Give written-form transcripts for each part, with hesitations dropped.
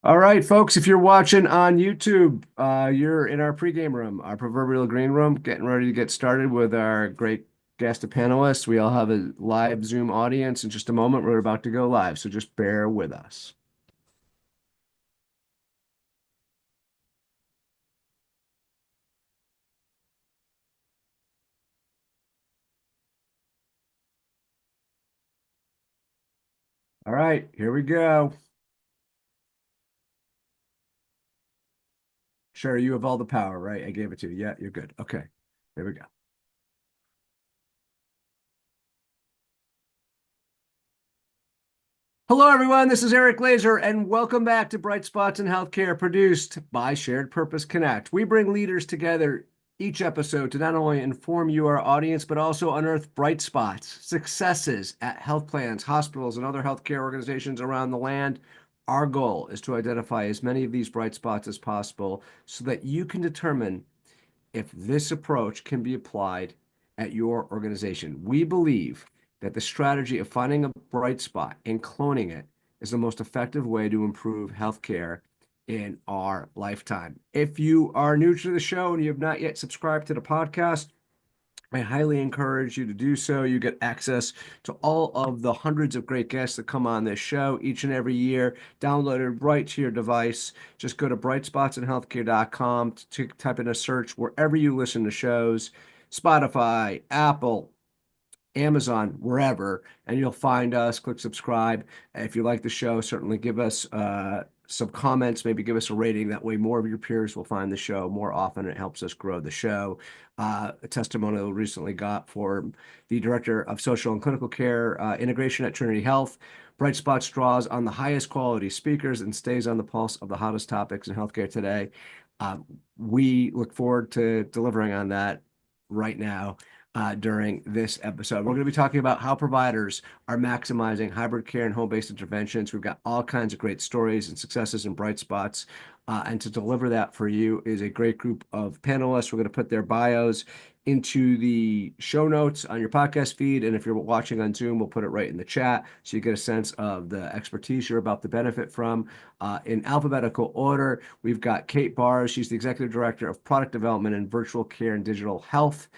All right, folks, if you're watching on YouTube, you're in our pregame room, our proverbial green room, getting ready to get started with our great guest of panelists. We all have a live Zoom audience in just a moment. We're about to go live, so just bear with us. All right, here we go. Sure, you have all the power, right? I gave it to you. Yeah, you're good. Okay, here we go. Hello, everyone. This is Eric Laser, and welcome back to Bright Spots in Healthcare, produced by Shared Purpose Connect. We bring leaders together each episode to not only inform you, our audience, but also unearth bright spots, successes at health plans, hospitals, and other healthcare organizations around the land. Our goal is to identify as many of these bright spots as possible so that you can determine if this approach can be applied at your organization. We believe that the strategy of finding a bright spot and cloning it is the most effective way to improve healthcare in our lifetime. If you are new to the show and you have not yet subscribed to the podcast, I highly encourage you to do so. You get access to all of the hundreds of great guests that come on this show each and every year, downloaded right to your device. Just go to brightspotsinhealthcare.com to type in a search wherever you listen to shows, Spotify, Apple, Amazon, wherever, and you'll find us. Click subscribe. If you like the show, certainly give us some comments, maybe give us a rating. That way, more of your peers will find the show more often. It helps us grow the show. A testimonial recently got for the Director of Social and Clinical Care Integration at Trinity Health. Bright Spots draws on the highest quality speakers and stays on the pulse of the hottest topics in healthcare today. We look forward to delivering on that right now during this episode. We're going to be talking about how providers are maximizing hybrid care and home-based interventions. We've got all kinds of great stories and successes and bright spots. And to deliver that for you is a great group of panelists. We're going to put their bios into the show notes on your podcast feed. And if you're watching on Zoom, we'll put it right in the chat so you get a sense of the expertise you're about to benefit from. In alphabetical order, we've got Kate Baars. She's the Executive Director of Product Development and Virtual Care and Digital Health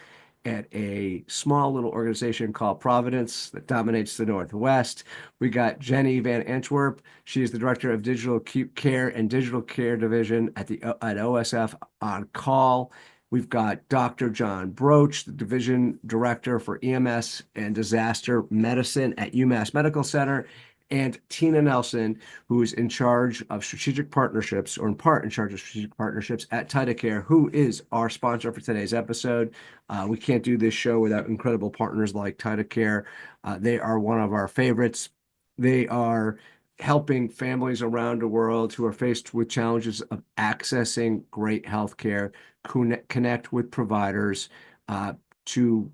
at a small little organization called Providence that dominates the Northwest. We got Jennie van Antwerp. She is the Director of Digital Acute Care and Digital Care Division at OSF OnCall. We've got Dr. John Broach, the Division Director for EMS and Disaster Medicine at UMass Medical Center, and Tina Nelson, who is in charge of strategic partnerships, or in part in charge of strategic partnerships at TytoCare, who is our sponsor for today's episode. We can't do this show without incredible partners like TytoCare. They are one of our favorites. They are helping families around the world who are faced with challenges of accessing great healthcare, connect with providers to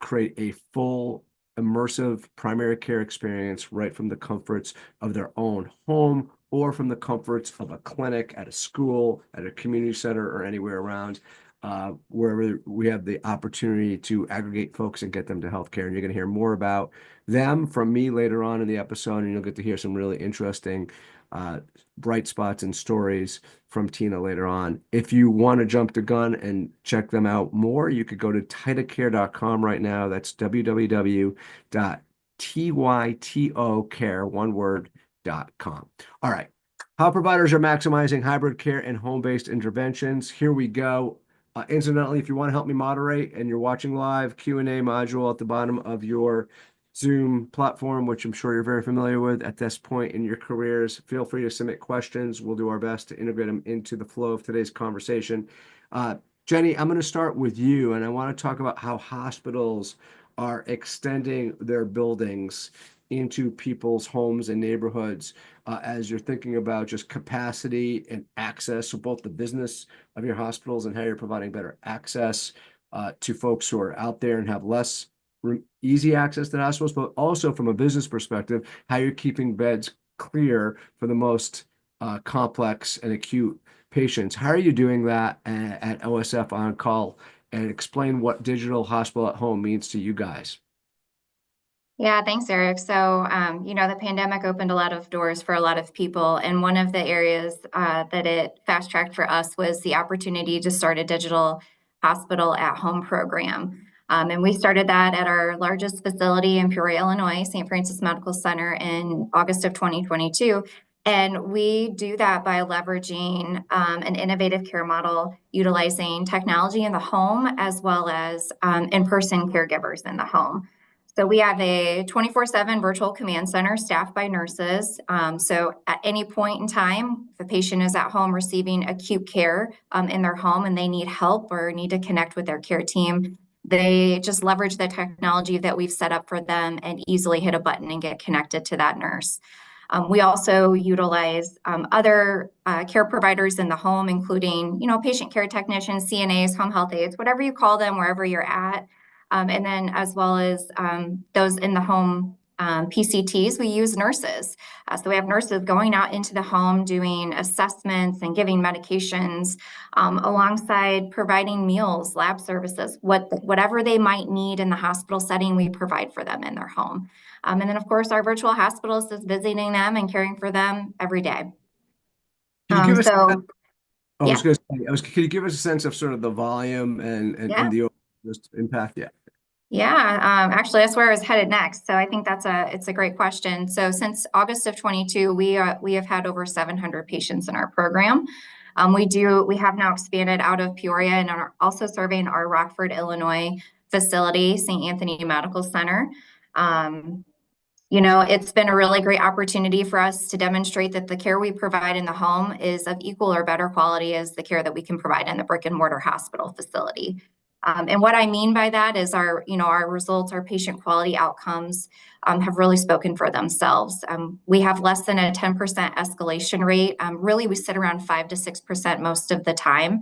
create a full immersive primary care experience right from the comforts of their own home or from the comforts of a clinic, at a school, at a community center, or anywhere around wherever we have the opportunity to aggregate folks and get them to healthcare. And you're going to hear more about them from me later on in the episode, and you'll get to hear some really interesting bright spots and stories from Tina later on. If you want to jump the gun and check them out more, you could go to TytoCare.com right now. That's www.tytocare, one word.com. All right. How providers are maximizing hybrid care and home-based interventions. Here we go. Incidentally, if you want to help me moderate and you're watching live, Q&A module at the bottom of your Zoom platform, which I'm sure you're very familiar with at this point in your careers. Feel free to submit questions. We'll do our best to integrate them into the flow of today's conversation. Jennie, I'm going to start with you, and I want to talk about how hospitals are extending their buildings into people's homes and neighborhoods as you're thinking about just capacity and access, so both the business of your hospitals and how you're providing better access to folks who are out there and have less easy access to hospitals, but also from a business perspective, how you're keeping beds clear for the most complex and acute patients. How are you doing that at OSF OnCall? And explain what digital hospital at home means to you guys. Yeah, thanks, Eric. So, the pandemic opened a lot of doors for a lot of people. And one of the areas that it fast tracked for us was the opportunity to start a digital hospital at home program. And we started that at our largest facility in Peoria, Illinois, St. Francis Medical Center, in August of 2022. And we do that by leveraging an innovative care model utilizing technology in the home as well as in-person caregivers in the home. So we have a 24/7 virtual command center staffed by nurses. So at any point in time, if a patient is at home receiving acute care in their home and they need help or need to connect with their care team, they just leverage the technology that we've set up for them and easily hit a button and get connected to that nurse. We also utilize other care providers in the home, including, patient care technicians, CNAs, home health aides, whatever you call them, wherever you're at. And then as well as those in the home PCTs, we use nurses. So we have nurses going out into the home doing assessments and giving medications alongside providing meals, lab services, whatever they might need in the hospital setting, we provide for them in their home. And then, of course, our virtual hospitalist is visiting them and caring for them every day. Can you give us? So, I was yeah. going to say, can you give us a sense of sort of the volume and Yeah. the just impact? Yeah. Yeah, actually, that's where I was headed next. So I think it's a great question. So since August of 22, we have had over 700 patients in our program. We have now expanded out of Peoria and are also serving our Rockford, Illinois facility, St. Anthony Medical Center. It's been a really great opportunity for us to demonstrate that the care we provide in the home is of equal or better quality as the care that we can provide in the brick and mortar hospital facility. And what I mean by that is our results, our patient quality outcomes have really spoken for themselves. We have less than a 10% escalation rate. Really, we sit around 5 to 6% most of the time,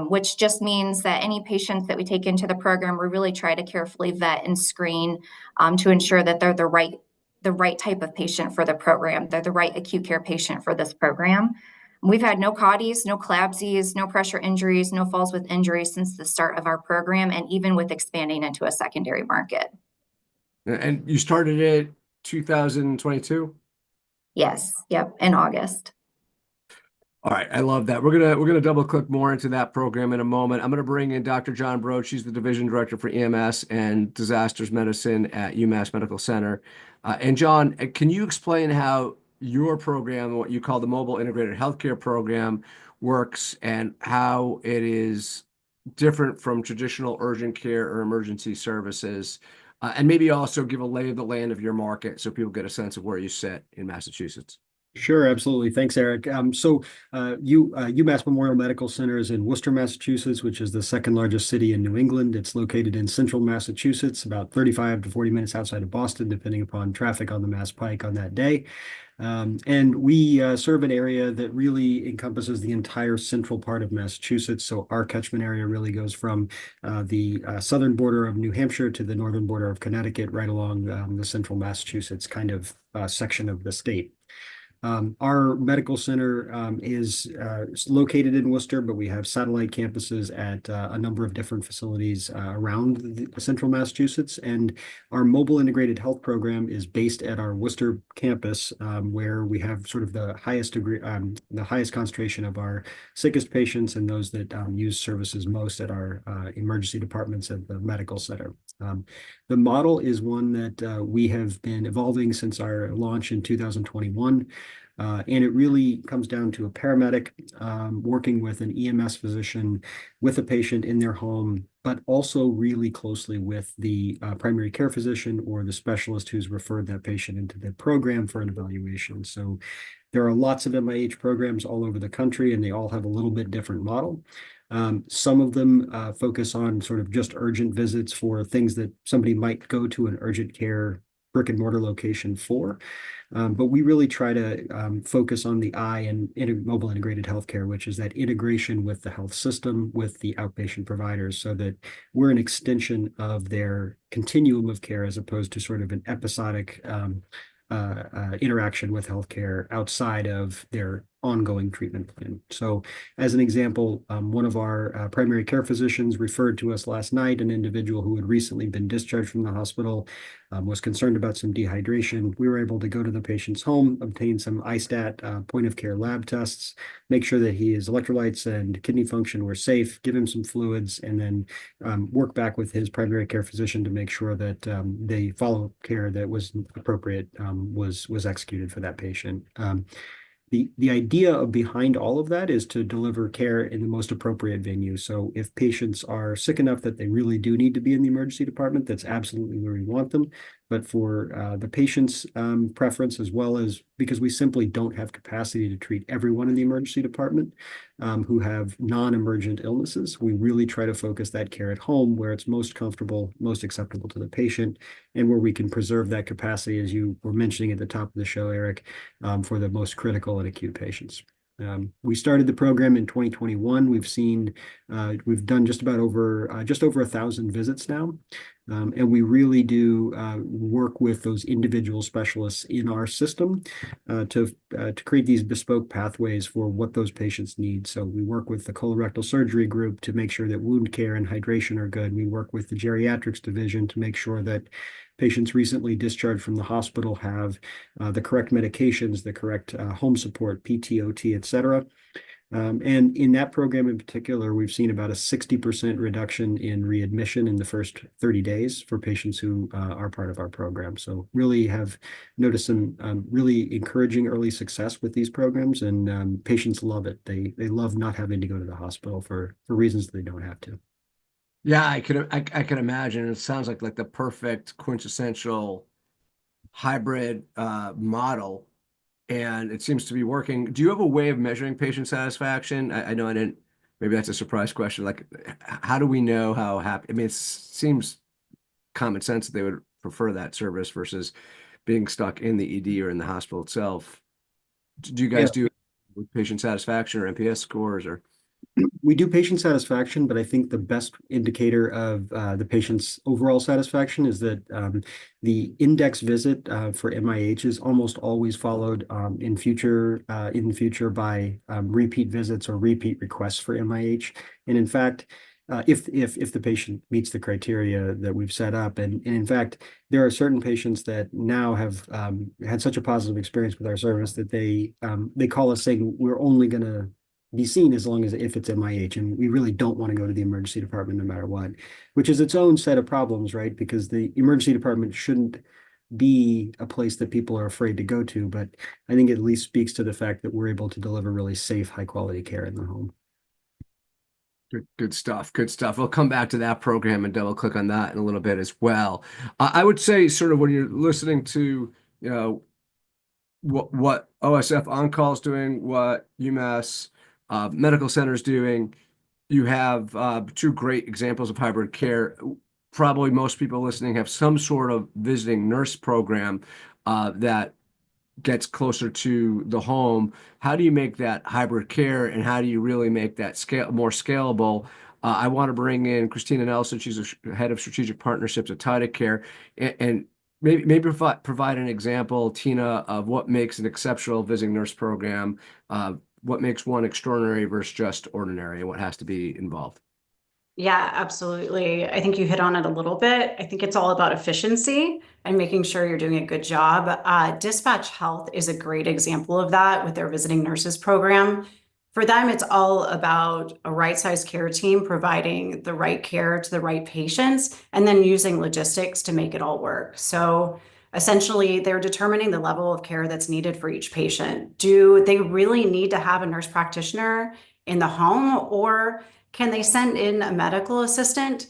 which just means that any patients that we take into the program, we really try to carefully vet and screen to ensure that they're the right type of patient for the program. They're the right acute care patient for this program. We've had no CAUTIs, no CLABSIs, no pressure injuries, no falls with injuries since the start of our program, and even with expanding into a secondary market. And you started it 2022? Yes. Yep. In August. All right, I love that. We're gonna double click more into that program in a moment. I'm gonna bring in Dr. John Broach. She's the division director for EMS and Disasters Medicine at UMass Medical Center. And John, can you explain how your program, what you call the Mobile Integrated Healthcare Program, works and how it is different from traditional urgent care or emergency services? And maybe also give a lay of the land of your market so people get a sense of where you sit in Massachusetts. Sure, absolutely. Thanks, Eric. UMass Memorial Medical Center is in Worcester, Massachusetts, which is the second largest city in New England. It's located in central Massachusetts, about 35 to 40 minutes outside of Boston, depending upon traffic on the Mass Pike on that day. And we serve an area that really encompasses the entire central part of Massachusetts. So our catchment area really goes from the southern border of New Hampshire to the northern border of Connecticut, right along the central Massachusetts kind of section of the state. Our medical center is located in Worcester, but we have satellite campuses at a number of different facilities around central Massachusetts. And our mobile integrated health program is based at our Worcester campus, where we have sort of the highest degree, the highest concentration of our sickest patients and those that use services most at our emergency departments at the medical center. The model is one that we have been evolving since our launch in 2021. And it really comes down to a paramedic working with an EMS physician with a patient in their home, but also really closely with the primary care physician or the specialist who's referred that patient into the program for an evaluation. So there are lots of MIH programs all over the country, and they all have a little bit different model. Some of them focus on sort of just urgent visits for things that somebody might go to an urgent care brick and mortar location for. But we really try to focus on the I in mobile integrated healthcare, which is that integration with the health system, with the outpatient providers, so that we're an extension of their continuum of care as opposed to sort of an episodic interaction with healthcare outside of their ongoing treatment plan. So as an example, one of our primary care physicians referred to us last night, an individual who had recently been discharged from the hospital, was concerned about some dehydration. We were able to go to the patient's home, obtain some ISTAT point of care lab tests, make sure that his electrolytes and kidney function were safe, give him some fluids, and then work back with his primary care physician to make sure that the follow-up care that was appropriate was executed for that patient. The idea behind all of that is to deliver care in the most appropriate venue. So if patients are sick enough that they really do need to be in the emergency department, that's absolutely where we want them. But for the patient's preference, as well as because we simply don't have capacity to treat everyone in the emergency department who have non-emergent illnesses, we really try to focus that care at home where it's most comfortable, most acceptable to the patient, and where we can preserve that capacity, as you were mentioning at the top of the show, Eric, for the most critical and acute patients. We started the program in 2021. We've done just over 1,000 visits now. And we really do work with those individual specialists in our system to create these bespoke pathways for what those patients need. So we work with the colorectal surgery group to make sure that wound care and hydration are good. We work with the geriatrics division to make sure that patients recently discharged from the hospital have the correct medications, the correct home support, PT, OT, et cetera. And in that program in particular, we've seen about a 60% reduction in readmission in the first 30 days for patients who are part of our program. So really have noticed some really encouraging early success with these programs, and patients love it. They love not having to go to the hospital for reasons they don't have to. Yeah, I can imagine. It sounds like the perfect quintessential hybrid model, and it seems to be working. Do you have a way of measuring patient satisfaction? I know I didn't, maybe that's a surprise question. Like, how do we know how happy? I mean, it seems common sense that they would prefer that service versus being stuck in the ED or in the hospital itself. Do you guys do with patient satisfaction or NPS scores or? We do patient satisfaction, but I think the best indicator of the patient's overall satisfaction is that the index visit for MIH is almost always followed in the future by repeat visits or repeat requests for MIH. And in fact, if the patient meets the criteria that we've set up, and in fact, there are certain patients that now have had such a positive experience with our service that they call us saying we're only going to be seen as long as if it's MIH, and we really don't want to go to the emergency department no matter what, which is its own set of problems, right? Because the emergency department shouldn't be a place that people are afraid to go to, but I think it at least speaks to the fact that we're able to deliver really safe, high quality care in the home. Good stuff. Good stuff. We'll come back to that program and double click on that in a little bit as well. I would say sort of when you're listening to, what OSF OnCall is doing, what UMass Medical Center is doing, you have two great examples of hybrid care. Probably most people listening have some sort of visiting nurse program that gets closer to the home. How do you make that hybrid care, and how do you really make that more scalable? I want to bring in Christina Nelson. She's a head of strategic partnerships at TytoCare, and maybe provide an example, Tina, of what makes an exceptional visiting nurse program, what makes one extraordinary versus just ordinary, and what has to be involved. Yeah, absolutely. I think you hit on it a little bit. I think it's all about efficiency and making sure you're doing a good job. Dispatch Health is a great example of that with their visiting nurses program. For them, it's all about a right-sized care team providing the right care to the right patients and then using logistics to make it all work. So essentially, they're determining the level of care that's needed for each patient. Do they really need to have a nurse practitioner in the home, or can they send in a medical assistant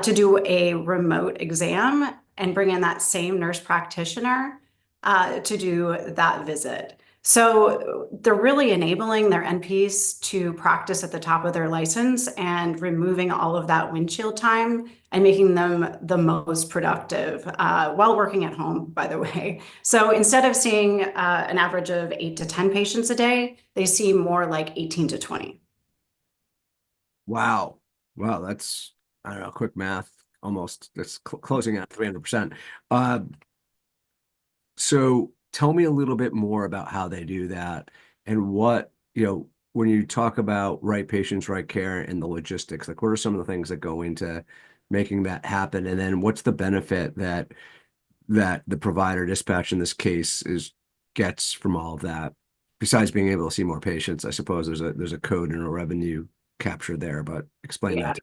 to do a remote exam and bring in that same nurse practitioner to do that visit? So they're really enabling their NPs to practice at the top of their license and removing all of that windshield time and making them the most productive while working at home, by the way. So instead of seeing an average of 8 to 10 patients a day, they see more like 18 to 20. Wow. That's, I don't know, quick math, almost, that's closing at 300%. So tell me a little bit more about how they do that. and what, when you talk about right patients, right care, and the logistics, like what are some of the things that go into making that happen? And then what's the benefit that the provider dispatch in this case gets from all of that, besides being able to see more patients? I suppose there's a code and a revenue capture there, but explain Yeah. that.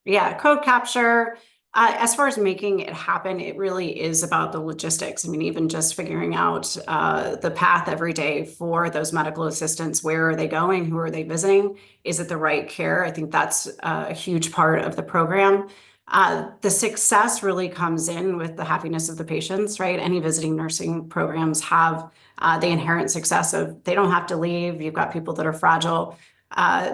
Yeah, code capture. As far as making it happen, it really is about the logistics. I mean, even just figuring out the path every day for those medical assistants. Where are they going? Who are they visiting? Is it the right care? I think that's a huge part of the program. The success really comes in with the happiness of the patients, right? Any visiting nursing programs have the inherent success of they don't have to leave. You've got people that are fragile.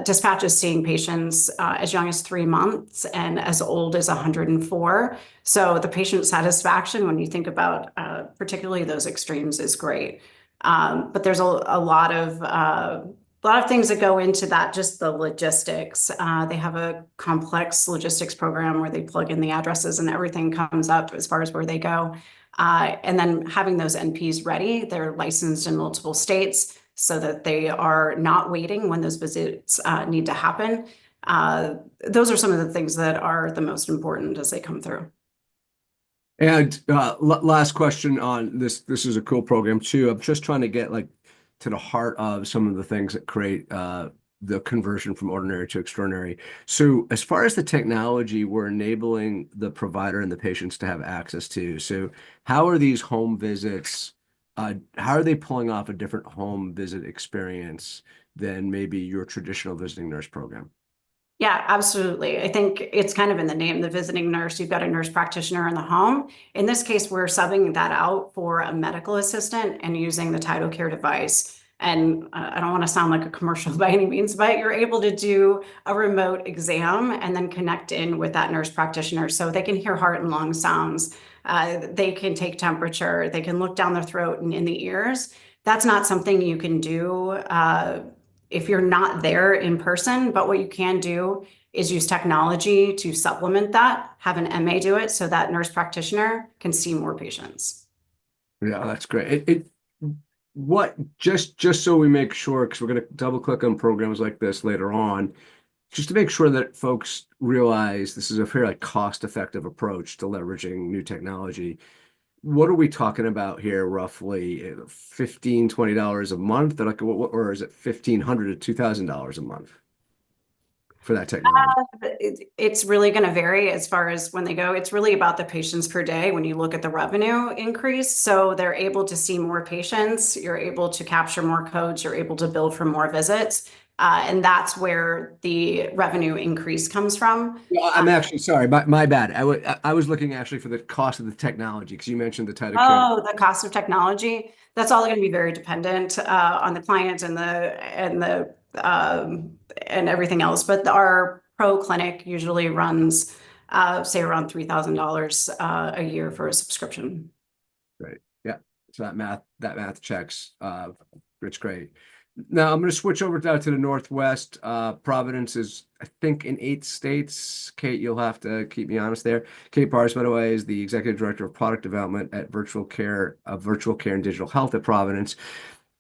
Dispatch is seeing patients as young as 3 months and as old as 104. So the patient satisfaction, when you think about particularly those extremes, is great. But there's a lot of things that go into that, just the logistics. They have a complex logistics program where they plug in the addresses and everything comes up as far as where they go. And then having those NPs ready, they're licensed in multiple states, so that they are not waiting when those visits need to happen. Those are some of the things that are the most important as they come through. And last question on this. This is a cool program too. I'm just trying to get to the heart of some of the things that create the conversion from ordinary to extraordinary. So as far as the technology we're enabling the provider and the patients to have access to, so how are these home visits? How are they pulling off a different home visit experience than maybe your traditional visiting nurse program? Yeah, absolutely. I think it's kind of in the name, the visiting nurse. You've got a nurse practitioner in the home. In this case, we're subbing that out for a medical assistant and using the TytoCare device. And I don't want to sound like a commercial by any means, but you're able to do a remote exam and then connect in with that nurse practitioner so they can hear heart and lung sounds. They can take temperature. They can look down their throat and in the ears. That's not something you can do if you're not there in person, but what you can do is use technology to supplement that, have an MA do it so that nurse practitioner can see more patients. Yeah, that's great. Just so we make sure, because we're going to double click on programs like this later on, just to make sure that folks realize this is a fairly cost-effective approach to leveraging new technology. What are we talking about here, roughly $15, $20 a month? Or is it $1,500 to $2,000 a month for that technology? It's really going to vary as far as when they go. It's really about the patients per day when you look at the revenue increase. So they're able to see more patients, you're able to capture more codes, you're able to bill for more visits. And that's where the revenue increase comes from. Well, I'm actually sorry, my bad. I was looking actually for the cost of the technology, because you mentioned the TytoCare. Oh, the cost of technology. That's all going to be very dependent on the client and everything else. But our pro clinic usually runs, say, around $3,000 a year for a subscription. Right. Yeah. So that math checks. It's great. Now I'm going to switch over now to the Northwest. Providence is, I think, in 8 states. Kate, you'll have to keep me honest there. Kate Baars, by the way, is the Executive Director of Product Development at Virtual Care and Digital Health at Providence.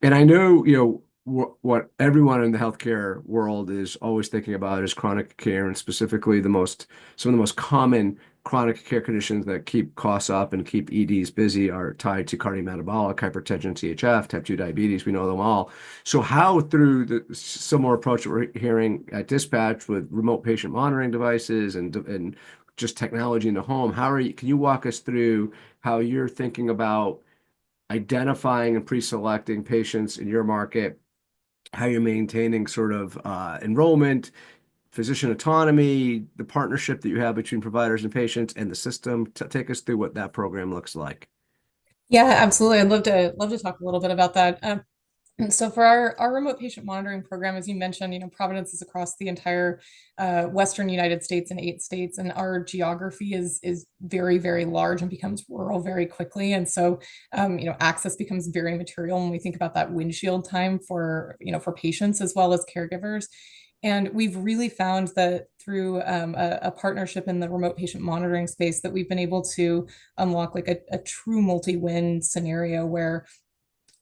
And I know, what everyone in the healthcare world is always thinking about is chronic care, and specifically some of the most common chronic care conditions that keep costs up and keep EDs busy are tied to cardiometabolic, hypertension, CHF, type 2 diabetes. We know them all. So how, through the similar approach that we're hearing at Dispatch with remote patient monitoring devices and just technology in the home, can you walk us through how you're thinking about identifying and pre-selecting patients in your market, how you're maintaining sort of enrollment, physician autonomy, the partnership that you have between providers and patients, and the system? Take us through what that program looks like. Yeah, absolutely. I'd love to talk a little bit about that. And so for our remote patient monitoring program, as you mentioned, Providence is across the entire Western United States in 8 states, and our geography is very, very large and becomes rural very quickly. And so, access becomes very material when we think about that windshield time for patients as well as caregivers. And we've really found that through a partnership in the remote patient monitoring space that we've been able to unlock like a true multi-win scenario where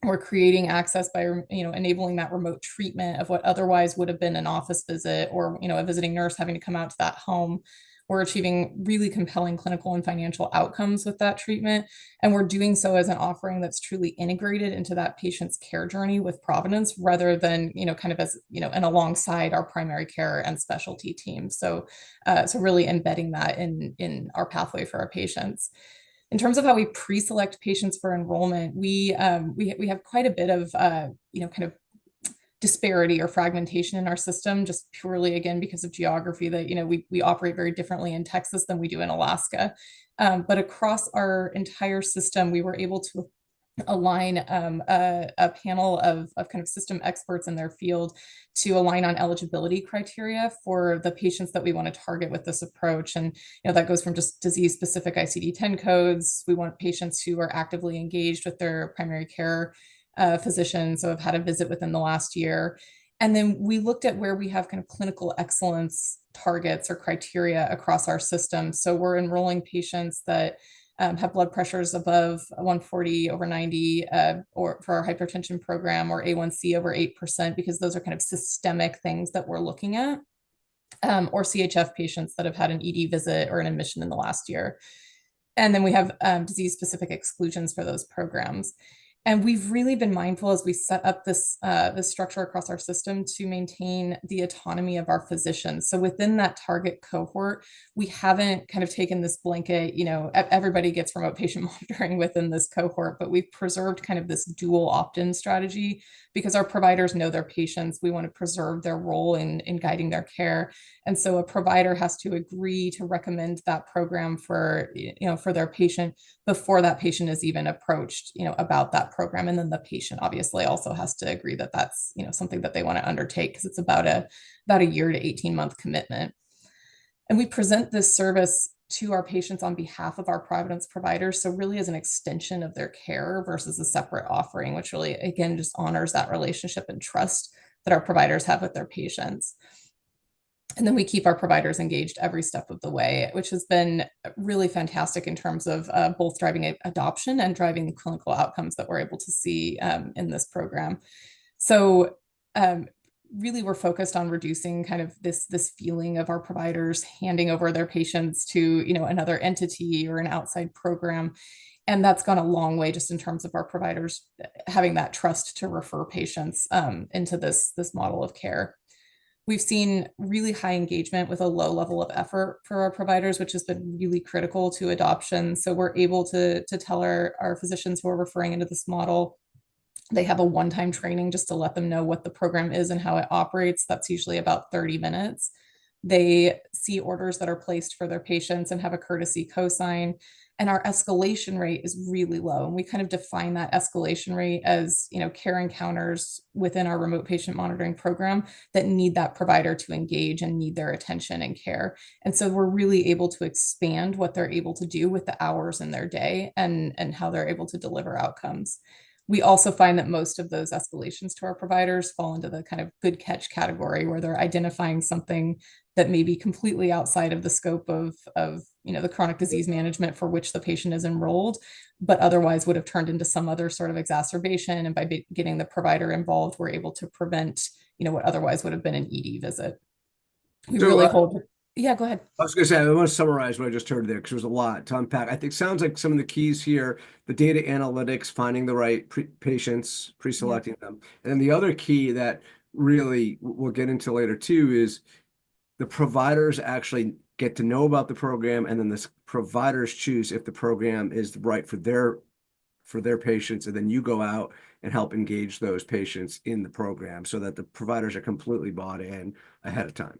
We're creating access by, enabling that remote treatment of what otherwise would have been an office visit or, a visiting nurse having to come out to that home. We're achieving really compelling clinical and financial outcomes with that treatment. And we're doing so as an offering that's truly integrated into that patient's care journey with Providence rather than, kind of as, and alongside our primary care and specialty teams. So really embedding that in our pathway for our patients. In terms of how we pre-select patients for enrollment, we have quite a bit of kind of disparity or fragmentation in our system, just purely again because of geography. That we operate very differently in Texas than we do in Alaska, but across our entire system, we were able to align a panel of kind of system experts in their field to align on eligibility criteria for the patients that we want to target with this approach. And that goes from just disease-specific ICD-10 codes. We want patients who are actively engaged with their primary care physician, so have had a visit within the last year. And then we looked at where we have kind of clinical excellence targets or criteria across our system. So we're enrolling patients that have blood pressures above 140/90, or for our hypertension program, or A1C over 8%, because those are kind of systemic things that we're looking at, or CHF patients that have had an ED visit or an admission in the last year. And then we have disease-specific exclusions for those programs. And we've really been mindful as we set up this structure across our system to maintain the autonomy of our physicians. So within that target cohort, we haven't kind of taken this blanket, everybody gets remote patient monitoring within this cohort, but we've preserved kind of this dual opt-in strategy because our providers know their patients. We want to preserve their role in guiding their care. And so a provider has to agree to recommend that program for their patient before that patient is even approached, about that program. And then the patient obviously also has to agree that that's, something that they want to undertake, because it's about a year to 18-month commitment. And we present this service to our patients on behalf of our Providence providers. So really as an extension of their care versus a separate offering, which really, again, just honors that relationship and trust that our providers have with their patients. And then we keep our providers engaged every step of the way, which has been really fantastic in terms of both driving adoption and driving the clinical outcomes that we're able to see in this program. So really, we're focused on reducing kind of this feeling of our providers handing over their patients to another entity or an outside program. And that's gone a long way just in terms of our providers having that trust to refer patients into this model of care. We've seen really high engagement with a low level of effort for our providers, which has been really critical to adoption. So we're able to tell our physicians who are referring into this model, they have a one-time training just to let them know what the program is and how it operates. That's usually about 30 minutes. They see orders that are placed for their patients and have a courtesy cosign. And our escalation rate is really low. And we kind of define that escalation rate as, care encounters within our remote patient monitoring program that need that provider to engage and need their attention and care. And so we're really able to expand what they're able to do with the hours in their day and how they're able to deliver outcomes. We also find that most of those escalations to our providers fall into the kind of good catch category, where they're identifying something that may be completely outside of the scope of the chronic disease management for which the patient is enrolled, but otherwise would have turned into some other sort of exacerbation. And by getting the provider involved, we're able to prevent, what otherwise would have been an ED visit. We really hold. Yeah, go ahead. I was going to say, I want to summarize what I just heard there because there's a lot to unpack. I think sounds like some of the keys here, the data analytics, finding the right patients, pre-selecting them. And then the other key that really we'll get into later too is the providers actually get to know about the program, and then the providers choose if the program is right for their patients, and then you go out and help engage those patients in the program so that the providers are completely bought in ahead of time.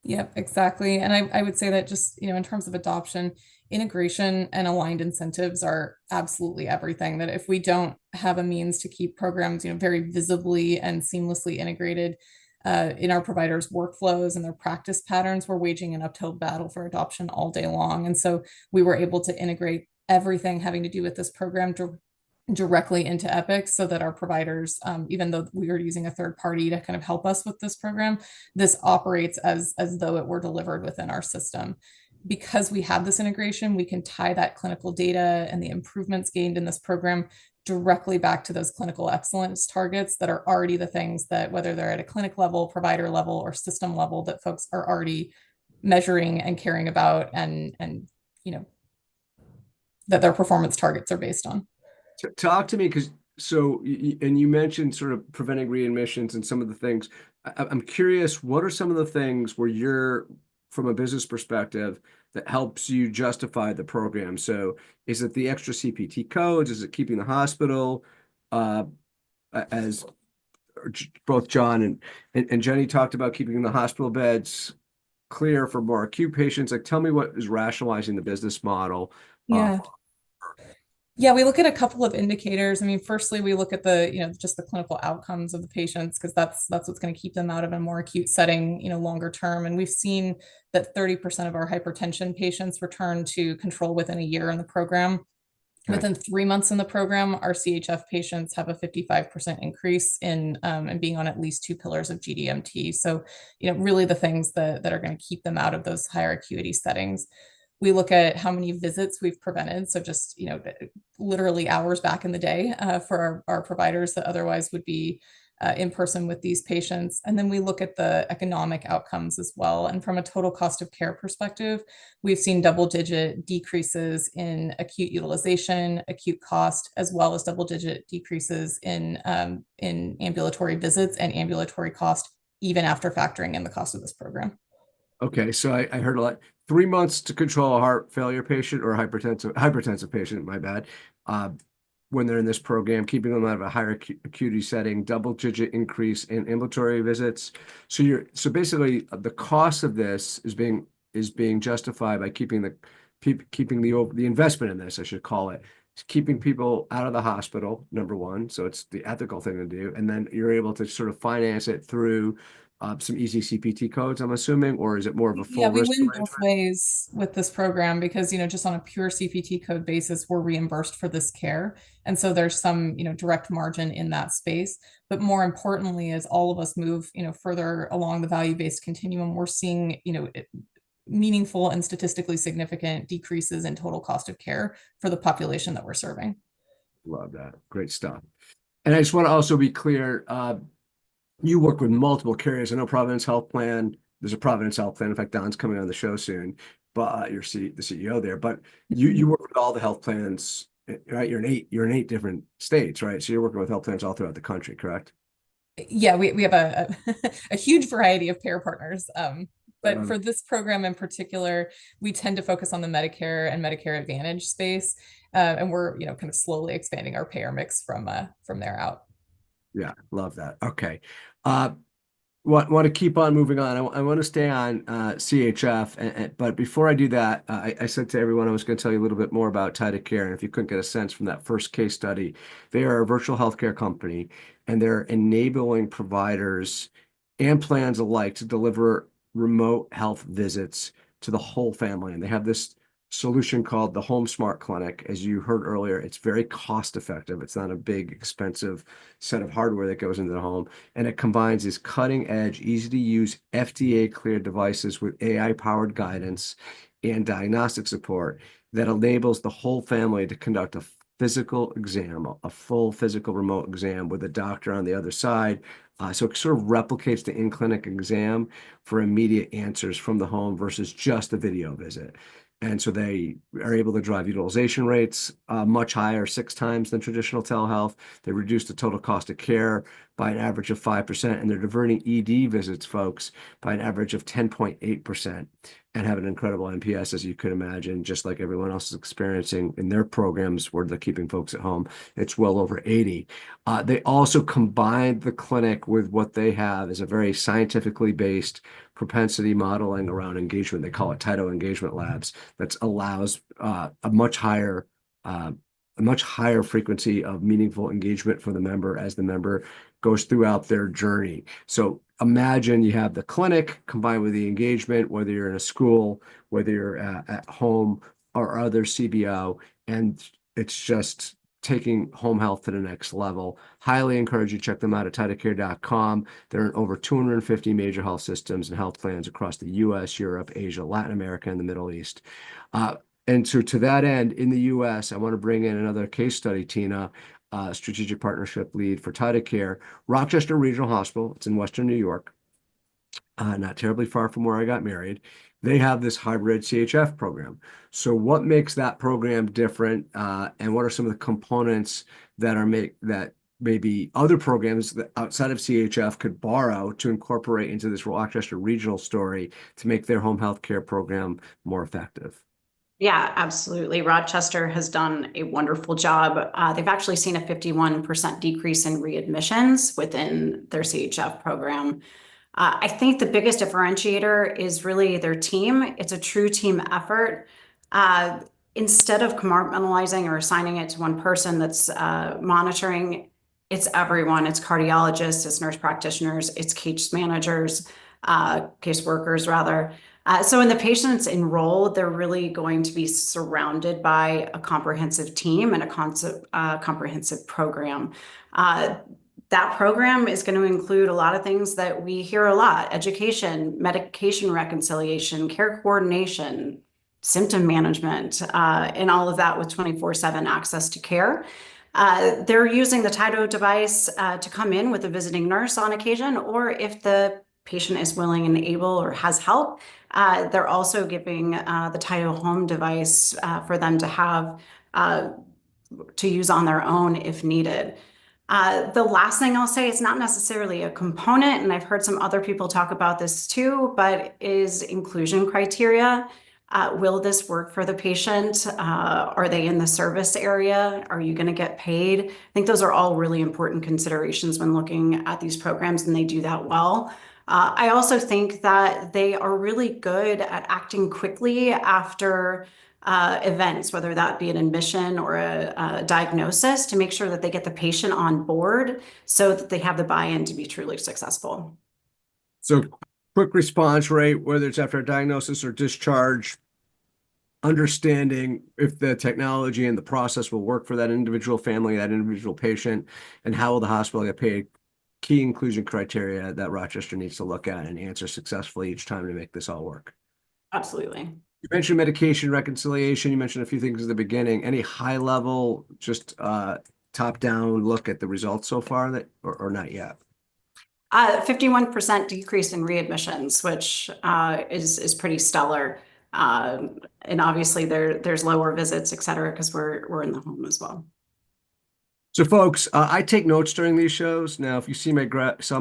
Yep, exactly. And I would say that just, in terms of adoption, integration and aligned incentives are absolutely everything. That if we don't have a means to keep programs, very visibly and seamlessly integrated in our providers' workflows and their practice patterns, we're waging an uphill battle for adoption all day long. And so we were able to integrate everything having to do with this program directly into Epic, so that our providers, even though we were using a third party to kind of help us with this program, this operates as though it were delivered within our system. Because we have this integration, we can tie that clinical data and the improvements gained in this program directly back to those clinical excellence targets that are already the things that, whether they're at a clinic level, provider level, or system level, that folks are already measuring and caring about, and that their performance targets are based on. Talk to me, because and you mentioned sort of preventing readmissions and some of the things. I'm curious, what are some of the things where you're, from a business perspective, that helps you justify the program? So is it the extra CPT codes? Is it keeping the hospital, as both John and Jennie talked about, keeping the hospital beds clear for more acute patients? Like, tell me what is rationalizing the business model. Yeah, we look at a couple of indicators. I mean, firstly, we look at the, just the clinical outcomes of the patients, because that's what's going to keep them out of a more acute setting, longer term. And we've seen that 30% of our hypertension patients return to control within a year in the program. Okay. Within 3 months in the program, our CHF patients have a 55% increase in being on at least 2 pillars of GDMT. So, really the things that are going to keep them out of those higher acuity settings. We look at how many visits we've prevented. So just, literally hours back in the day for our providers that otherwise would be in person with these patients. And then we look at the economic outcomes as well. And from a total cost of care perspective, we've seen double-digit decreases in acute utilization, acute cost, as well as double-digit decreases in ambulatory visits and ambulatory cost, even after factoring in the cost of this program. Okay, so I heard a lot. 3 months to control a heart failure patient or hypertensive patient, my bad, when they're in this program, keeping them out of a higher acuity setting, double-digit increase in ambulatory visits. So basically the cost of this is being justified by keeping the investment in this, I should call it. It's keeping people out of the hospital, number one. So it's the ethical thing to do, and then you're able to sort of finance it through some easy CPT codes, I'm assuming, or is it more of a full risk? We win both ways with this program, because, just on a pure CPT code basis, we're reimbursed for this care. And so there's some, direct margin in that space. But more importantly, as all of us move, further along the value-based continuum, we're seeing, meaningful and statistically significant decreases in total cost of care for the population that we're serving. Love that. Great stuff. And I just want to also be clear, you work with multiple carriers. I know Providence Health Plan. There's a Providence Health Plan. In fact, Don's coming on the show soon, but you're the CEO there. But you work with all the health plans, right? You're in eight different states, right? So you're working with health plans all throughout the country, correct? Yeah, we have a a huge variety of payer partners. But for this program in particular, we tend to focus on the Medicare and Medicare Advantage space, and we're kind of slowly expanding our payer mix from there out. Yeah, love that. Okay. Want to keep on moving on. I want to stay on CHF, but before I do that, I said to everyone I was going to tell you a little bit more about TytoCare, and if you couldn't get a sense from that first case study, they are a virtual healthcare company, and they're enabling providers and plans alike to deliver remote health visits to the whole family. And they have this solution called the Home Smart Clinic. As you heard earlier, it's very cost effective. It's not a big, expensive set of hardware that goes into the home. And it combines these cutting edge, easy to use, FDA cleared devices with AI powered guidance and diagnostic support that enables the whole family to conduct a physical exam, a full physical remote exam with a doctor on the other side. So it sort of replicates the in-clinic exam for immediate answers from the home versus just a video visit. And so they are able to drive utilization rates much higher, 6 times than traditional telehealth. They reduce the total cost of care by an average of 5%, and they're diverting ED visits, folks, by an average of 10.8%, and have an incredible NPS, as you could imagine, just like everyone else is experiencing in their programs where they're keeping folks at home. It's well over 80. They also combined the clinic with what they have is a very scientifically based propensity modeling around engagement. They call it Tyto Engagement Labs. That allows a much higher frequency of meaningful engagement for the member as the member goes throughout their journey. So imagine you have the clinic combined with the engagement, whether you're in a school, whether you're at home or other CBO, and it's just taking home health to the next level. Highly encourage you to check them out at TytoCare.com. They're in over 250 major health systems and health plans across the US, Europe, Asia, Latin America, and the Middle East. And so to that end, in the US, I want to bring in another case study, Tina. strategic partnership lead for TytoCare. Rochester Regional Hospital, it's in Western New York, not terribly far from where I got married. They have this hybrid CHF program. So what makes that program different, and what are some of the components that maybe other programs that outside of CHF could borrow to incorporate into this Rochester regional story to make their home health care program more effective? Yeah, absolutely. Rochester has done a wonderful job. They've actually seen a 51% decrease in readmissions within their CHF program. I think the biggest differentiator is really their team. It's a true team effort. Instead of compartmentalizing or assigning it to one person that's monitoring, it's everyone. It's cardiologists, it's nurse practitioners, it's case managers, case workers rather. So when the patients enroll, they're really going to be surrounded by a comprehensive team and a comprehensive program. That program is going to include a lot of things that we hear a lot: education, medication reconciliation, care coordination, symptom management, and all of that with 24/7 access to care. They're using the Tyto device to come in with a visiting nurse on occasion, or if the patient is willing and able or has help, they're also giving the Tyto home device for them to have to use on their own if needed. The last thing I'll say, it's not necessarily a component, and I've heard some other people talk about this too, but is inclusion criteria. Will this work for the patient? Are they in the service area? Are you going to get paid? I think those are all really important considerations when looking at these programs, and they do that well. I also think that they are really good at acting quickly after events, whether that be an admission or a diagnosis, to make sure that they get the patient on board so that they have the buy-in to be truly successful. So quick response rate, whether it's after a diagnosis or discharge, understanding if the technology and the process will work for that individual family, that individual patient, and how will the hospital get paid. Key inclusion criteria that Rochester needs to look at and answer successfully each time to make this all work. Absolutely. You mentioned medication reconciliation. You mentioned a few things at the beginning. Any high level, just top-down look at the results so far that, or not yet? 51% decrease in readmissions, which is pretty stellar. And obviously there's lower visits, et cetera, because we're in the home as well. So folks, I take notes during these shows. Now, if you saw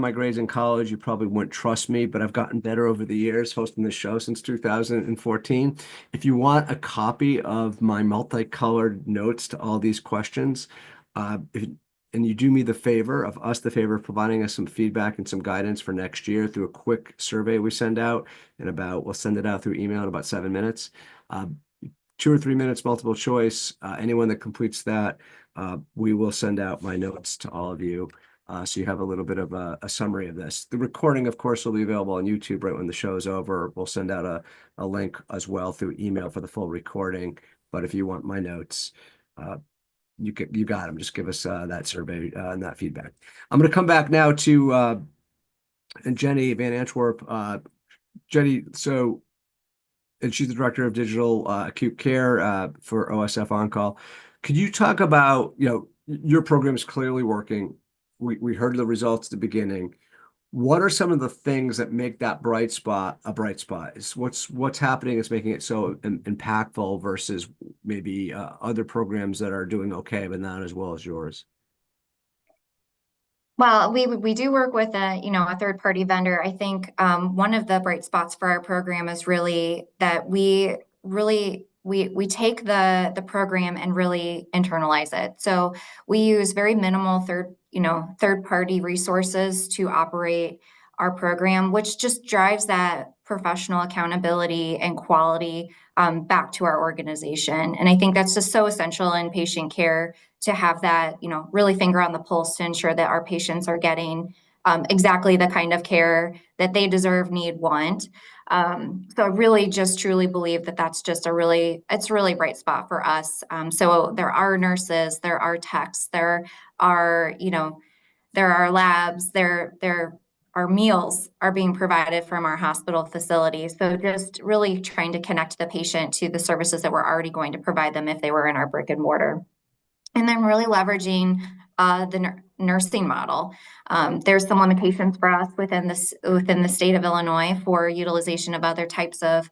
my grades in college, you probably wouldn't trust me, but I've gotten better over the years hosting this show since 2014. If you want a copy of my multicolored notes to all these questions, and you do me the favor of providing us some feedback and some guidance for next year through a quick survey we send out we'll send it out through email in about 7 minutes. 2 or 3 minutes, multiple choice. Anyone that completes that, we will send out my notes to all of you. So you have a little bit of a summary of this. The recording, of course, will be available on YouTube right when the show is over. We'll send out a link as well through email for the full recording. But if you want my notes, you got them. Just give us that survey and that feedback. I'm going to come back now to Jennie Van Antwerp. Jennie, and she's the director of digital acute care for OSF OnCall. Could you talk about, your program is clearly working. We heard the results at the beginning. What are some of the things that make that bright spot a bright spot? What's happening is making it so impactful versus maybe other programs that are doing okay, but not as well as yours? Well, we do work with a third-party vendor. I think one of the bright spots for our program is really that we take the program and really internalize it. So we use very minimal third-party resources to operate our program, which just drives that professional accountability and quality back to our organization. And I think that's just so essential in patient care to have that, really finger on the pulse to ensure that our patients are getting exactly the kind of care that they deserve, need, want. So I really just truly believe that that's just it's a really bright spot for us. So there are nurses, there are techs, there are labs, there are meals are being provided from our hospital facilities. So just really trying to connect the patient to the services that we're already going to provide them if they were in our brick and mortar. And then really leveraging the nursing model. There's some limitations for us within the state of Illinois for utilization of other types of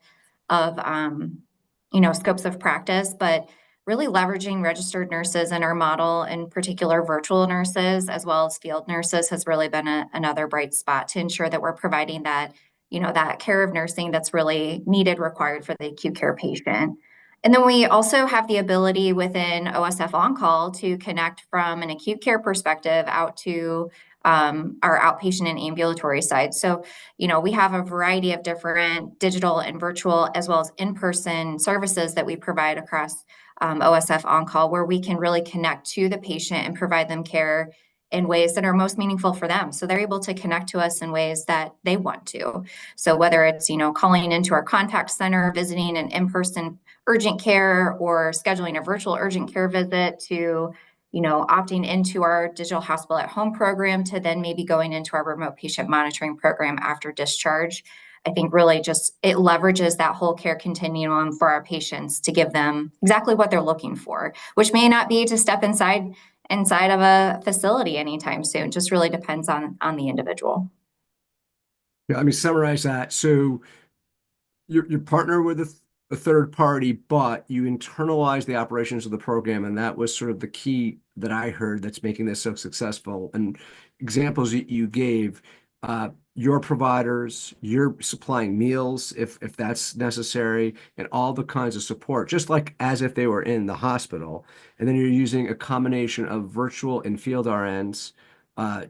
scopes of practice, but really leveraging registered nurses in our model, in particular virtual nurses as well as field nurses, has really been another bright spot to ensure that we're providing that, that care of nursing that's really needed, required for the acute care patient. And then we also have the ability within OSF OnCall to connect from an acute care perspective out to our outpatient and ambulatory side. So, we have a variety of different digital and virtual as well as in-person services that we provide across OSF OnCall, where we can really connect to the patient and provide them care in ways that are most meaningful for them. So they're able to connect to us in ways that they want to. So whether it's, calling into our contact center, visiting an in-person urgent care, or scheduling a virtual urgent care visit, to, opting into our digital hospital at home program, to then maybe going into our remote patient monitoring program after discharge. I think really just it leverages that whole care continuum for our patients to give them exactly what they're looking for, which may not be to step inside of a facility anytime soon. Just really depends on the individual. Yeah, let me summarize that. So you partner with a third party, but you internalize the operations of the program, and that was sort of the key that I heard that's making this so successful. And examples you gave, your providers, you're supplying meals if that's necessary, and all the kinds of support, just like as if they were in the hospital. And then you're using a combination of virtual and field RNs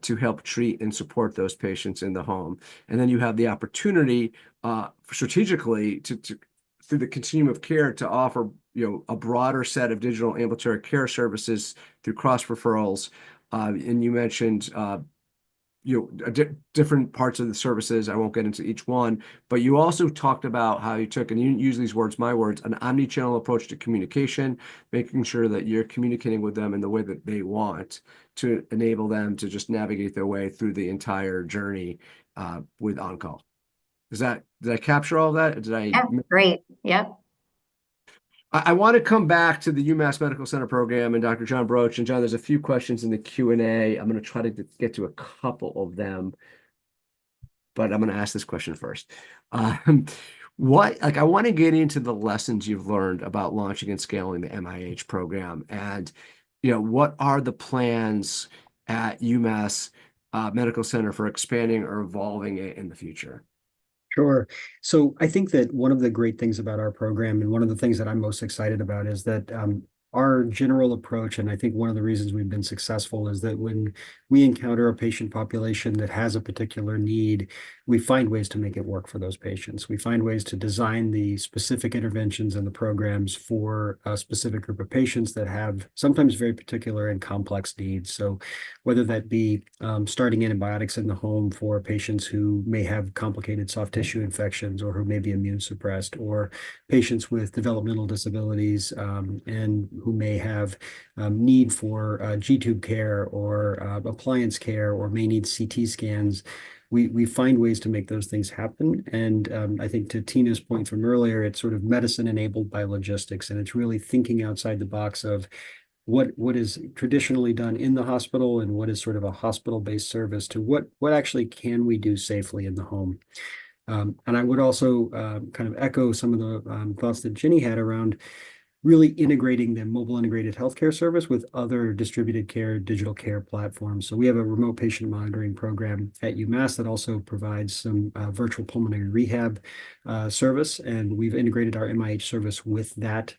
to help treat and support those patients in the home. And then you have the opportunity strategically to through the continuum of care to offer a broader set of digital ambulatory care services through cross referrals. And you mentioned different parts of the services. I won't get into each one, but you also talked about how you took, and you use these words, my words, an omni-channel approach to communication, making sure that you're communicating with them in the way that they want to enable them to just navigate their way through the entire journey with OnCall. Did I capture all that? Yeah, great. Yep. I want to come back to the UMass Medical Center program and Dr. John Broach. And John, there's a few questions in the Q&A. I'm going to try to get to a couple of them, but I'm going to ask this question first. I want to get into the lessons you've learned about launching and scaling the MIH program, and what are the plans at UMass Medical Center for expanding or evolving it in the future? Sure. So I think that one of the great things about our program, and one of the things that I'm most excited about, is that our general approach, and I think one of the reasons we've been successful, is that when we encounter a patient population that has a particular need, we find ways to make it work for those patients. We find ways to design the specific interventions and the programs for a specific group of patients that have sometimes very particular and complex needs. So whether that be starting antibiotics in the home for patients who may have complicated soft tissue infections, or who may be immune suppressed, or patients with developmental disabilities and who may have need for G-tube care or appliance care, or may need CT scans. We find ways to make those things happen. And I think, to Tina's point from earlier, it's sort of medicine enabled by logistics, and it's really thinking outside the box of what is traditionally done in the hospital and what is sort of a hospital-based service, to what actually can we do safely in the home. And I would also kind of echo some of the thoughts that Jennie had around really integrating the mobile integrated healthcare service with other distributed care, digital care platforms. So we have a remote patient monitoring program at UMass that also provides some virtual pulmonary rehab service, and we've integrated our MIH service with that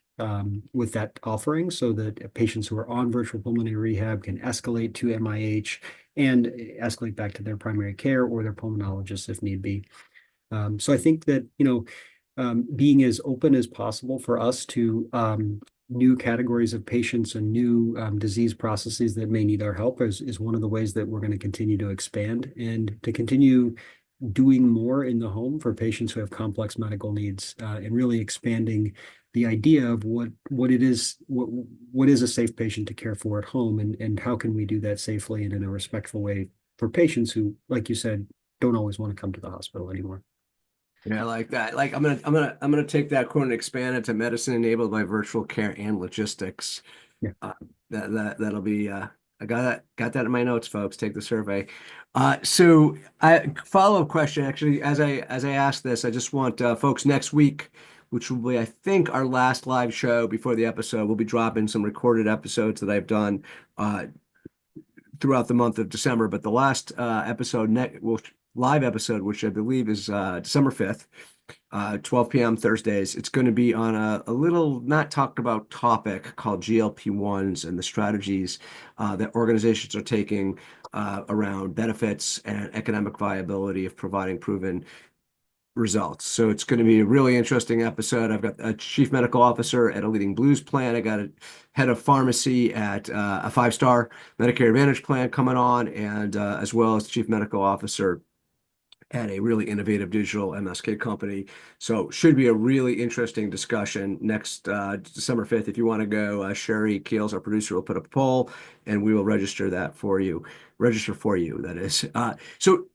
offering, so that patients who are on virtual pulmonary rehab can escalate to MIH and escalate back to their primary care or their pulmonologist if need be. So I think that, being as open as possible for us to new categories of patients and new disease processes that may need our help is one of the ways that we're going to continue to expand, and to continue doing more in the home for patients who have complex medical needs, and really expanding the idea of what is a safe patient to care for at home, and how can we do that safely and in a respectful way for patients who, like you said, don't always want to come to the hospital anymore. Yeah, I like that. Like I'm gonna take that quote and expand it to medicine enabled by virtual care and logistics. Yeah. That'll be I got that in my notes, folks. Take the survey. So follow-up question, actually, as I ask this, I just want folks next week, which will be, I think, our last live show before the episode. We'll be dropping some recorded episodes that I've done throughout the month of December. But the last live episode, which I believe is December 5th, 12 p.m. Thursdays. It's going to be on a little not talked about topic called GLP-1s and the strategies that organizations are taking around benefits and economic viability of providing proven results. So it's going to be a really interesting episode. I've got a chief medical officer at a leading Blues plan. I got a head of pharmacy at a 5-star Medicare Advantage plan coming on, and as well as chief medical officer at a really innovative digital MSK company. So should be a really interesting discussion next December 5th. If you want to go, Sherry Keels, our producer, will put up a poll and we will register for you, that is. So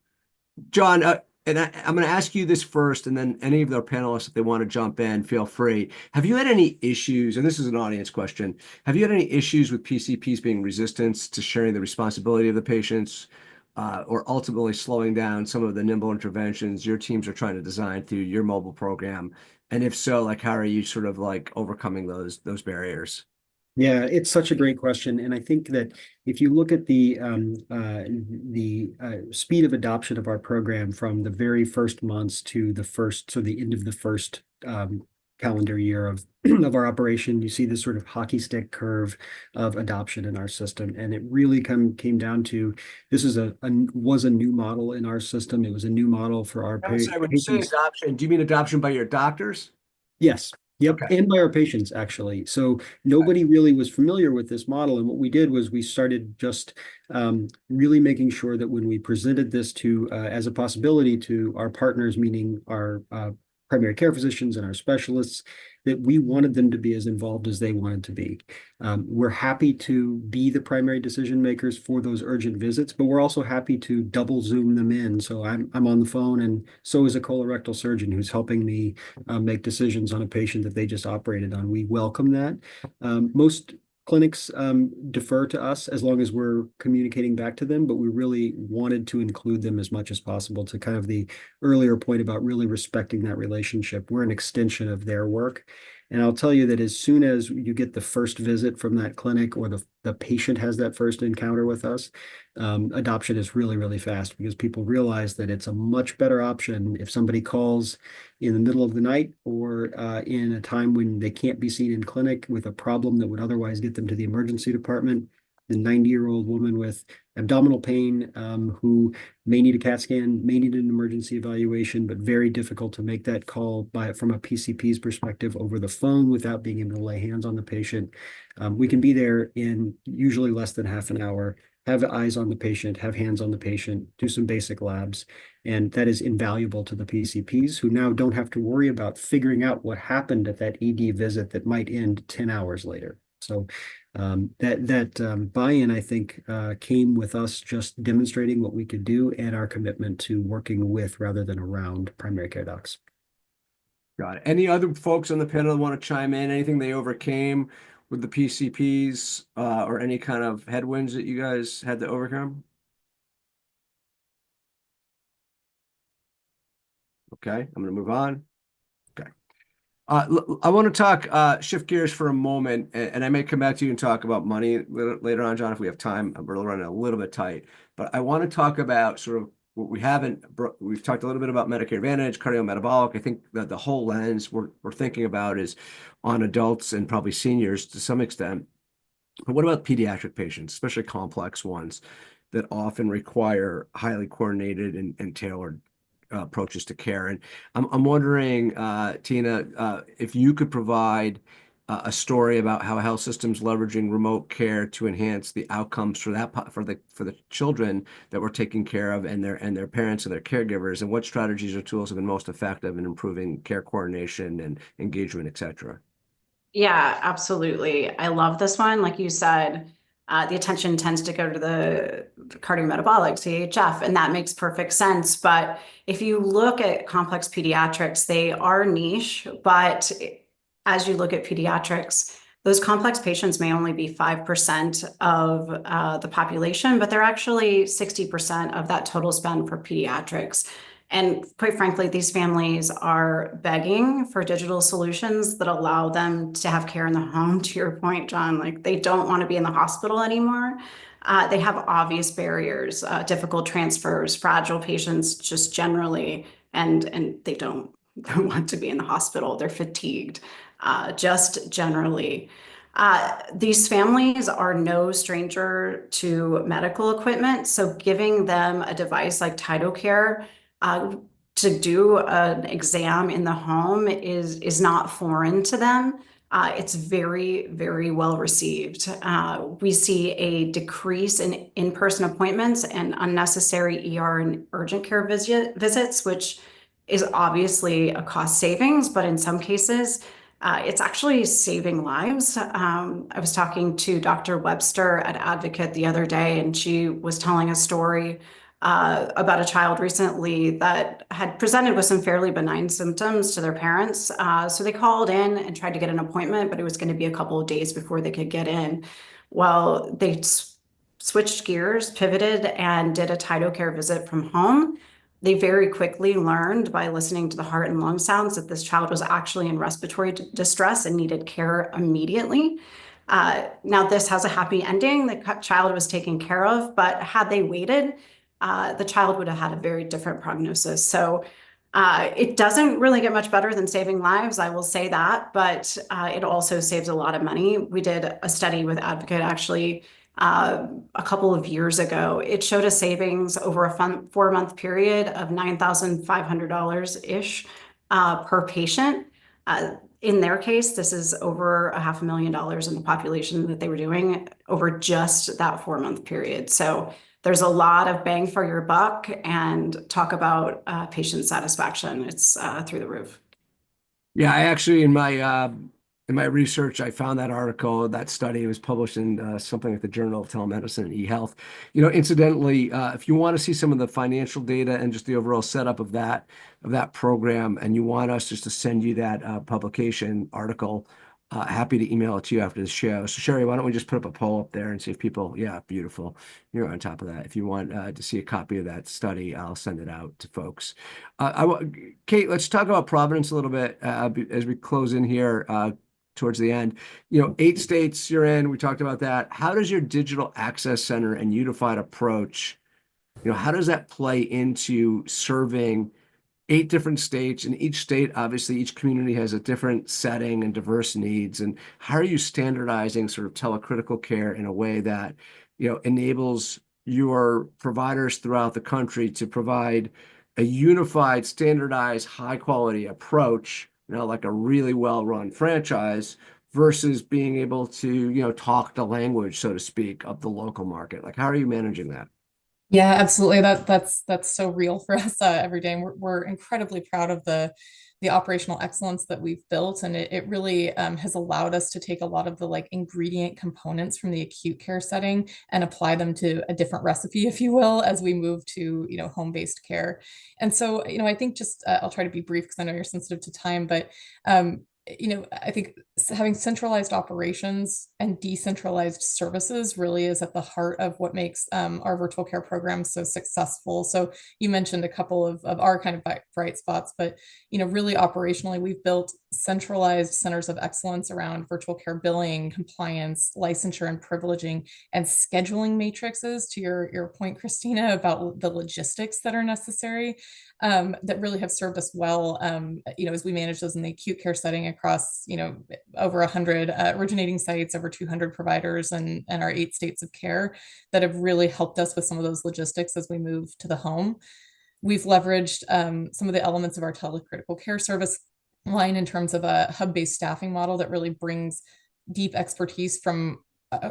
John, and I'm going to ask you this first, and then any of our panelists, if they want to jump in, feel free. Have you had any issues, and this is an audience question, have you had any issues with PCPs being resistant to sharing the responsibility of the patients, or ultimately slowing down some of the nimble interventions your teams are trying to design through your mobile program? And if so, like, how are you sort of like overcoming those barriers? Yeah, it's such a great question, and I think that if you look at the speed of adoption of our program from the very first months to the end of the first calendar year of our operation, you see this sort of hockey stick curve of adoption in our system, and it really came down to this was a new model in our system. It was a new model for our I'm sorry, when you say adoption, do you mean adoption by your doctors? Yes. Yep. Okay. And by our patients, actually. So nobody really was familiar with this model. And what we did was we started just really making sure that when we presented this to as a possibility to our partners, meaning our primary care physicians and our specialists, that we wanted them to be as involved as they wanted to be. We're happy to be the primary decision makers for those urgent visits, but we're also happy to double Zoom them in. So I'm on the phone, and so is a colorectal surgeon who's helping me make decisions on a patient that they just operated on. We welcome that. Most clinics defer to us as long as we're communicating back to them, but we really wanted to include them as much as possible, to kind of the earlier point about really respecting that relationship. We're an extension of their work. And I'll tell you that as soon as you get the first visit from that clinic, or the patient has that first encounter with us, adoption is really, really fast, because people realize that it's a much better option if somebody calls in the middle of the night, or in a time when they can't be seen in clinic with a problem that would otherwise get them to the emergency department. The 90-year-old woman with abdominal pain who may need a CAT scan, may need an emergency evaluation, but very difficult to make that call from a PCP's perspective over the phone without being able to lay hands on the patient. We can be there in usually less than half an hour, have eyes on the patient, have hands on the patient, do some basic labs. And that is invaluable to the PCPs, who now don't have to worry about figuring out what happened at that ED visit that might end 10 hours later. So that buy-in, I think, came with us just demonstrating what we could do and our commitment to working with rather than around primary care docs. Got it. Any other folks on the panel want to chime in? Anything they overcame with the PCPs, or any kind of headwinds that you guys had to overcome? Okay, I'm going to move on. Okay. I want to shift gears for a moment, and I may come back to you and talk about money later on, John, if we have time. We're running a little bit tight, but I want to talk about sort of what we've talked a little bit about Medicare Advantage, cardiometabolic. I think that the whole lens we're thinking about is on adults and probably seniors to some extent. But what about pediatric patients, especially complex ones that often require highly coordinated and tailored approaches to care? And I'm wondering, Tina, if you could provide a story about how health systems leveraging remote care to enhance the outcomes for the children that we're taking care of, and their parents and their caregivers, and what strategies or tools have been most effective in improving care coordination and engagement, et cetera. Yeah, absolutely. I love this one. Like you said, the attention tends to go to the cardiometabolic, CHF, and that makes perfect sense. But if you look at complex pediatrics, they are niche. But as you look at pediatrics, Those complex patients may only be 5% of the population, but they're actually 60% of that total spend for pediatrics. And quite frankly, these families are begging for digital solutions that allow them to have care in the home. To your point, John, like they don't want to be in the hospital anymore. They have obvious barriers, difficult transfers, fragile patients just generally, and they don't want to be in the hospital. They're fatigued, just generally. These families are no stranger to medical equipment, so giving them a device like TytoCare to do an exam in the home is not foreign to them. It's very, very well received. We see a decrease in in-person appointments and unnecessary ER and urgent care visits, which is obviously a cost savings, but in some cases, it's actually saving lives. I was talking to Dr. Webster at Advocate the other day, and she was telling a story about a child recently that had presented with some fairly benign symptoms to their parents. So they called in and tried to get an appointment, but it was going to be a couple of days before they could get in. Well, they switched gears, pivoted, and did a TytoCare visit from home. They very quickly learned by listening to the heart and lung sounds that this child was actually in respiratory distress and needed care immediately. Now, this has a happy ending. The child was taken care of, but had they waited, the child would have had a very different prognosis. So it doesn't really get much better than saving lives, I will say that, but it also saves a lot of money. We did a study with Advocate actually a couple of years ago. It showed a savings over a 4-month period of $9,500-ish per patient. In their case, this is over $500,000 in the population that they were doing over just that 4-month period. So there's a lot of bang for your buck, and talk about patient satisfaction. It's through the roof. Yeah, I actually in my research, I found that article, that study was published in something like the Journal of Telemedicine and eHealth. You know, incidentally, if you want to see some of the financial data and just the overall setup of that program, and you want us just to send you that publication article, happy to email it to you after the show. So Sherry, why don't we just put up a poll up there and see if people, yeah, beautiful. You're on top of that. If you want to see a copy of that study, I'll send it out to folks. Kate, let's talk about Providence a little bit as we close in here towards the end. You know, 8 states you're in, we talked about that. How does your digital access center and unified approach, you know, how does that play into serving 8 different states? And each state, obviously, each community has a different setting and diverse needs. And how are you standardizing sort of telecritical care in a way that, you know, enables your providers throughout the country to provide a unified, standardized, high-quality approach, you know, like a really well-run franchise, versus being able to, you know, talk the language, so to speak, of the local market? Like, how are you managing that? Yeah, absolutely. That's so real for us every day. And we're incredibly proud of the operational excellence that we've built, and it really has allowed us to take a lot of the like ingredient components from the acute care setting and apply them to a different recipe, if you will, as we move to, you know, home-based care. And so, you know, I think just I'll try to be brief because I know you're sensitive to time, but you know, I think having centralized operations and decentralized services really is at the heart of what makes our virtual care program so successful. So you mentioned a couple of our kind of bright spots, but, you know, really operationally, we've built centralized centers of excellence around virtual care billing, compliance, licensure and privileging, and scheduling matrices, to your point, Christina, about the logistics that are necessary, that really have served us well, you know, as we manage those in the acute care setting across, you know, over 100 originating sites, over 200 providers, and our 8 states of care that have really helped us with some of those logistics as we move to the home. We've leveraged some of the elements of our telecritical care service line in terms of a hub-based staffing model that really brings deep expertise from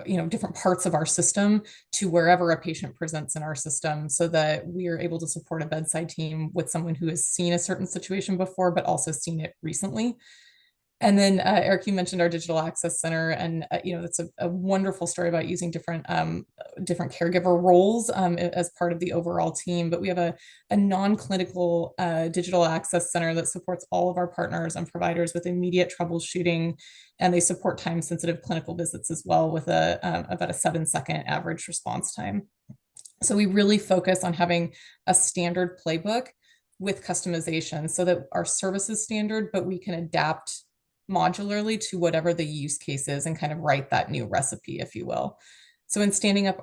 you know, different parts of our system to wherever a patient presents in our system, so that we are able to support a bedside team with someone who has seen a certain situation before, but also seen it recently. And then Eric, you mentioned our digital access center, and that's a wonderful story about using different caregiver roles as part of the overall team. But we have a non-clinical digital access center that supports all of our partners and providers with immediate troubleshooting, and they support time-sensitive clinical visits as well with about a 7-second average response time. So we really focus on having a standard playbook with customization so that our service is standard, but we can adapt modularly to whatever the use case is and kind of write that new recipe, if you will. So in standing up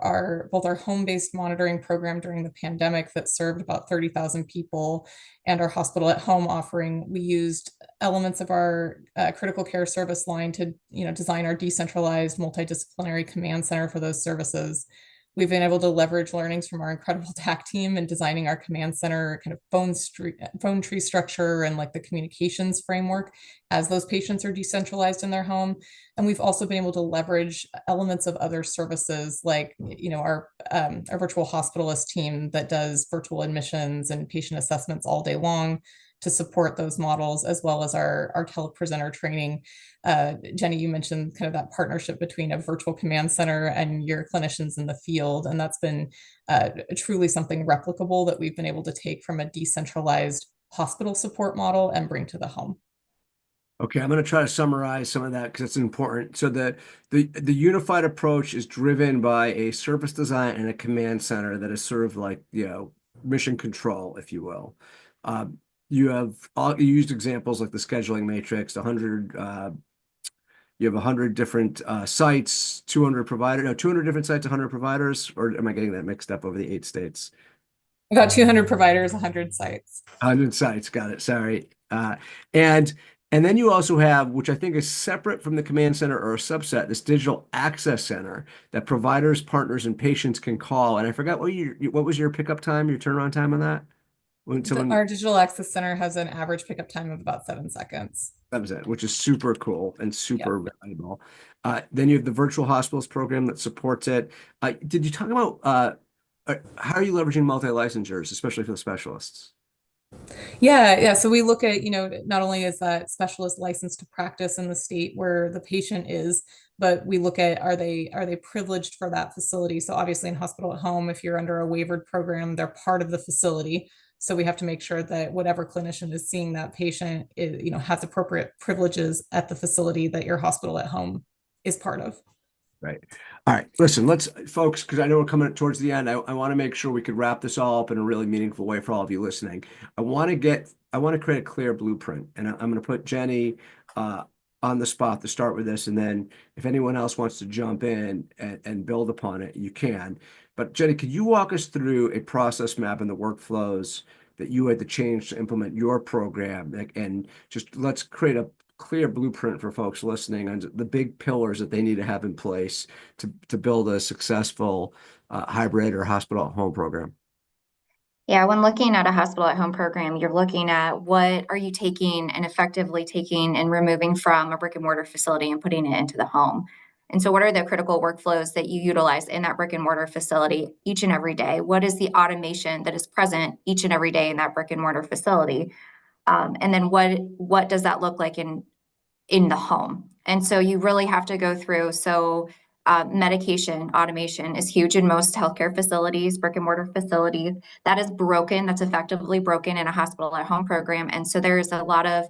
both our home-based monitoring program during the pandemic that served about 30,000 people and our hospital at home offering, we used elements of our critical care service line to design our decentralized multidisciplinary command center for those services. We've been able to leverage learnings from our incredible TAC team in designing our command center kind of phone tree structure and like the communications framework as those patients are decentralized in their home. And we've also been able to leverage elements of other services like, our virtual hospitalist team that does virtual admissions and patient assessments all day long to support those models, as well as our telepresenter training. Jennie, you mentioned kind of that partnership between a virtual command center and your clinicians in the field. And that's been truly something replicable that we've been able to take from a decentralized hospital support model and bring to the home. Okay, I'm going to try to summarize some of that because it's important. So the unified approach is driven by a service design and a command center that is sort of like, mission control, if you will. You used examples like the scheduling matrix, 100, you have 100 different sites, 200 different sites, 100 providers, or am I getting that mixed up over the 8 states? About 200 providers, 100 sites. 100 sites, got it, sorry. And then you also have, which I think is separate from the command center or a subset, this digital access center that providers, partners, and patients can call. And I forgot what was your pickup time, your turnaround time on that? Our digital access center has an average pickup time of about 7 seconds. That was it, which is super cool and super valuable. Then you have the virtual hospitals program that supports it. Did you talk about how are you leveraging multi-licensures, especially for the specialists? Yeah. So we look at, not only is that specialist licensed to practice in the state where the patient is, but we look at are they privileged for that facility? So obviously in hospital at home, if you're under a waivered program, they're part of the facility. So we have to make sure that whatever clinician is seeing that patient has appropriate privileges at the facility that your hospital at home is part of. Right. All right. Listen, folks, because I know we're coming towards the end. I want to make sure we could wrap this all up in a really meaningful way for all of you listening. I want to create a clear blueprint, and I'm going to put Jennie on the spot to start with this. And then if anyone else wants to jump in and build upon it, you can. But Jennie, could you walk us through a process map and the workflows that you had to change to implement your program? And just let's create a clear blueprint for folks listening on the big pillars that they need to have in place to build a successful hybrid or hospital at home program. Yeah, when looking at a hospital at home program, you're looking at what are you taking and effectively taking and removing from a brick and mortar facility and putting it into the home. And so what are the critical workflows that you utilize in that brick and mortar facility each and every day? What is the automation that is present each and every day in that brick and mortar facility? And then what does that look like in the home? And so you really have to go through. So medication automation is huge in most healthcare facilities, brick and mortar facilities. That is broken. That's effectively broken in a hospital at home program. And so there's a lot of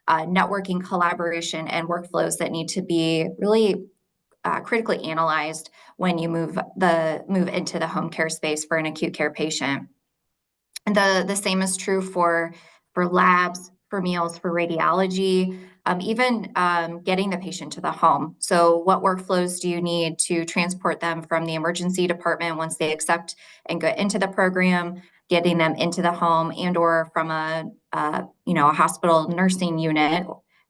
networking, collaboration, and workflows that need to be really critically analyzed when you move into the home care space for an acute care patient. And the same is true for labs, for meals, for radiology, even getting the patient to the home. So what workflows do you need to transport them from the emergency department once they accept and get into the program, getting them into the home, and or from a hospital nursing unit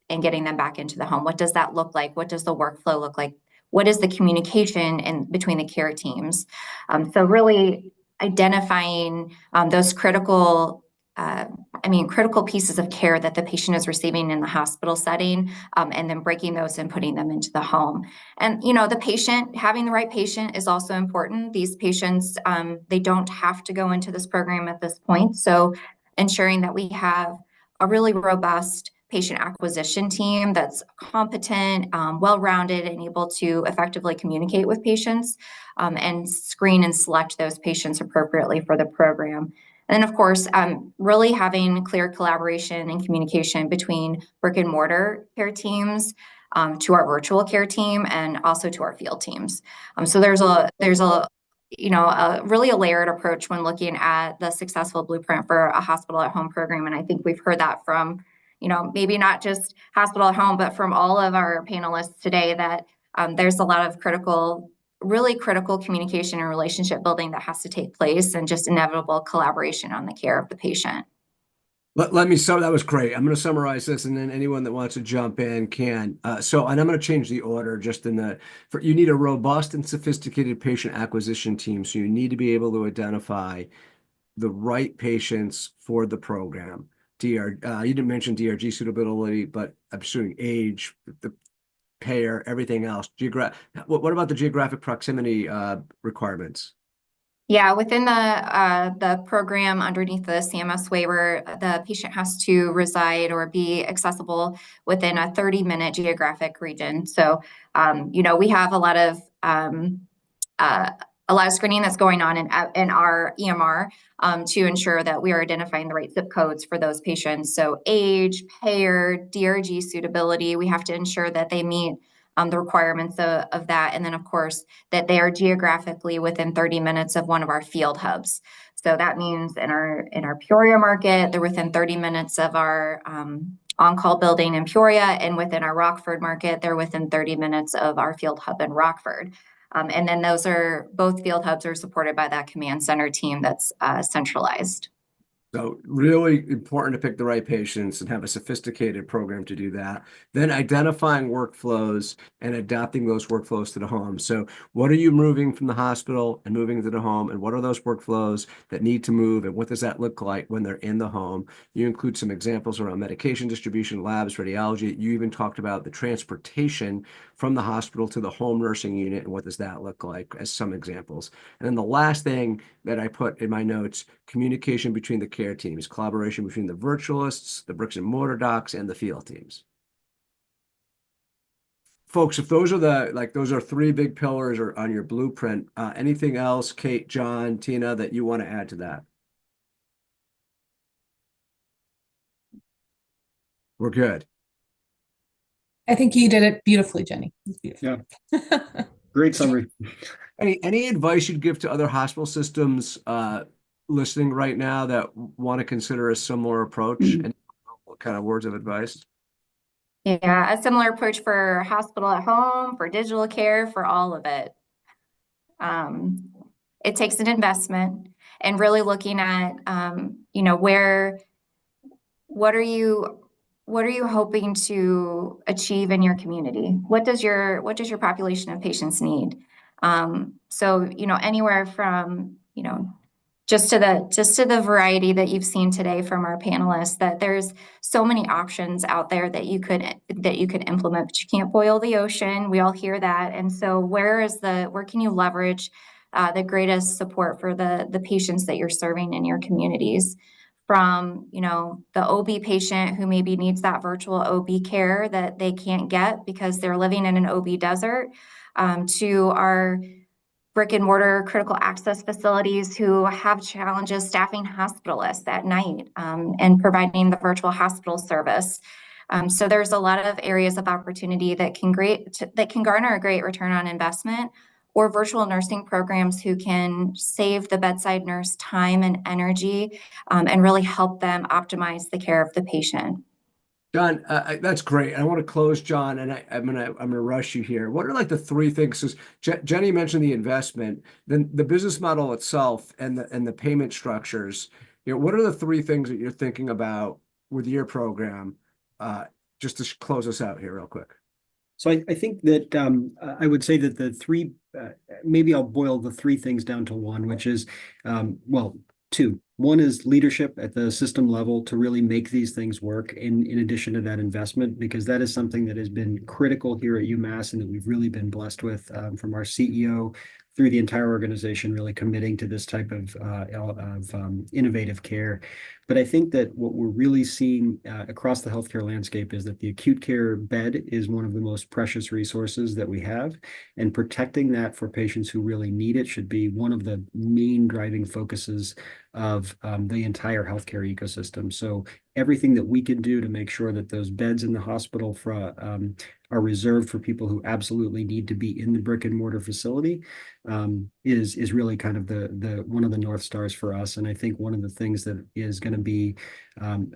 and getting them back into the home? What does that look like? What does the workflow look like? What is the communication between the care teams? So really identifying those critical pieces of care that the patient is receiving in the hospital setting, and then breaking those and putting them into the home. And, having the right patient is also important. These patients, they don't have to go into this program at this point. So ensuring that we have a really robust patient acquisition team that's competent, well-rounded, and able to effectively communicate with patients and screen and select those patients appropriately for the program. And then, of course, really having clear collaboration and communication between brick and mortar care teams to our virtual care team and also to our field teams. So there's a really a layered approach when looking at the successful blueprint for a hospital at home program. And I think we've heard that from, maybe not just hospital at home, but from all of our panelists today, that there's a lot of really critical communication and relationship building that has to take place, and just inevitable collaboration on the care of the patient. That was great. I'm going to summarize this, and then anyone that wants to jump in can. And I'm going to change the order just you need a robust and sophisticated patient acquisition team. So you need to be able to identify the right patients for the program. You didn't mention DRG suitability, but I'm assuming age, the payer, everything else. What about the geographic proximity requirements? Yeah, within the program underneath the CMS waiver, the patient has to reside or be accessible within a 30-minute geographic region. So, we have a lot of screening that's going on in our EMR to ensure that we are identifying the right zip codes for those patients. So age, payer, DRG suitability, we have to ensure that they meet the requirements of that. And then, of course, that they are geographically within 30 minutes of one of our field hubs. So that means in our Peoria market, they're within 30 minutes of our OnCall building in Peoria, and within our Rockford market, they're within 30 minutes of our field hub in Rockford. And then both field hubs are supported by that command center team that's centralized. So really important to pick the right patients and have a sophisticated program to do that. Then identifying workflows and adapting those workflows to the home. So what are you moving from the hospital and moving to the home? And what are those workflows that need to move? And what does that look like when they're in the home? You include some examples around medication distribution, labs, radiology. You even talked about the transportation from the hospital to the home nursing unit. And what does that look like as some examples? And then the last thing that I put in my notes, communication between the care teams, collaboration between the virtualists, the bricks and mortar docs, and the field teams. Folks, if those are three big pillars on your blueprint, anything else, Kate, John, Tina, that you want to add to that? We're good. I think you did it beautifully, Jennie. Yeah. Great summary. Any advice you'd give to other hospital systems listening right now that want to consider a similar approach? And what kind of words of advice? Yeah, a similar approach for hospital at home, for digital care, for all of it. It takes an investment, and really looking at, what are you hoping to achieve in your community? What does your population of patients need? So, anywhere from, just to the variety that you've seen today from our panelists, that there's so many options out there that you could implement, but you can't boil the ocean. We all hear that. And so where can you leverage the greatest support for the patients that you're serving in your communities? From, the OB patient who maybe needs that virtual OB care that they can't get because they're living in an OB desert, to our brick and mortar critical access facilities who have challenges staffing hospitalists at night and providing the virtual hospital service. So there's a lot of areas of opportunity that can garner a great return on investment, or virtual nursing programs who can save the bedside nurse time and energy and really help them optimize the care of the patient. John, that's great. I want to close, John, and I'm gonna rush you here. What are the three things? Because Jennie mentioned the investment, then the business model itself, and the payment structures. What are the three things that you're thinking about with your program? Just to close us out here real quick. So I think that I would say that the three, maybe I'll boil the three things down to one, which is, two. One is leadership at the system level to really make these things work in addition to that investment, because that is something that has been critical here at UMass and that we've really been blessed with from our CEO through the entire organization, really committing to this type of innovative care. But I think that what we're really seeing across the healthcare landscape is that the acute care bed is one of the most precious resources that we have, and protecting that for patients who really need it should be one of the main driving focuses of the entire healthcare ecosystem. So everything that we can do to make sure that those beds in the hospital are reserved for people who absolutely need to be in the brick and mortar facility is really kind of the one of the North Stars for us. And I think one of the things that is going to be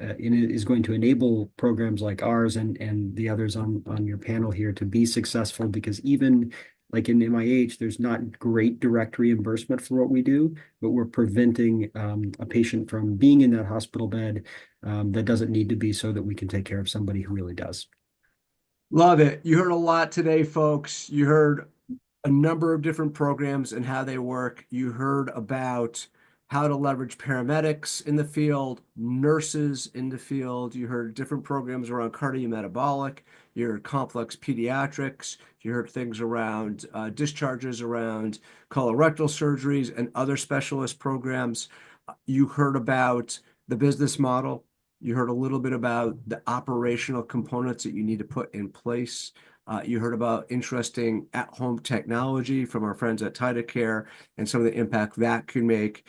is going to enable programs like ours and the others on your panel here to be successful, because even like in MIH, there's not great direct reimbursement for what we do, but we're preventing a patient from being in that hospital bed that doesn't need to be, so that we can take care of somebody who really does. Love it. You heard a lot today, folks. You heard a number of different programs and how they work. You heard about how to leverage paramedics in the field, nurses in the field. You heard different programs around cardiometabolic. You heard complex pediatrics. You heard things around discharges, around colorectal surgeries and other specialist programs. You heard about the business model. You heard a little bit about the operational components that you need to put in place. You heard about interesting at-home technology from our friends at TytoCare and some of the impact that can make.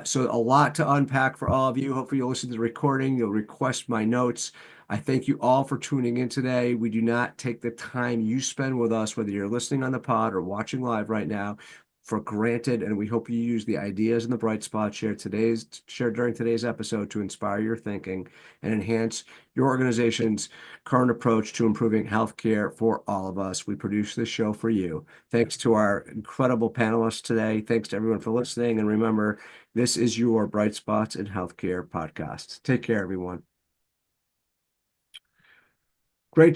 So a lot to unpack for all of you. Hopefully you'll listen to the recording. You'll request my notes. I thank you all for tuning in today. We do not take the time you spend with us, whether you're listening on the pod or watching live right now, for granted, and we hope you use the ideas and the bright spots shared during today's episode to inspire your thinking and enhance your organization's current approach to improving healthcare for all of us. We produce this show for you. Thanks to our incredible panelists today. Thanks to everyone for listening. And remember, this is your Bright Spots in Healthcare podcast. Take care, everyone.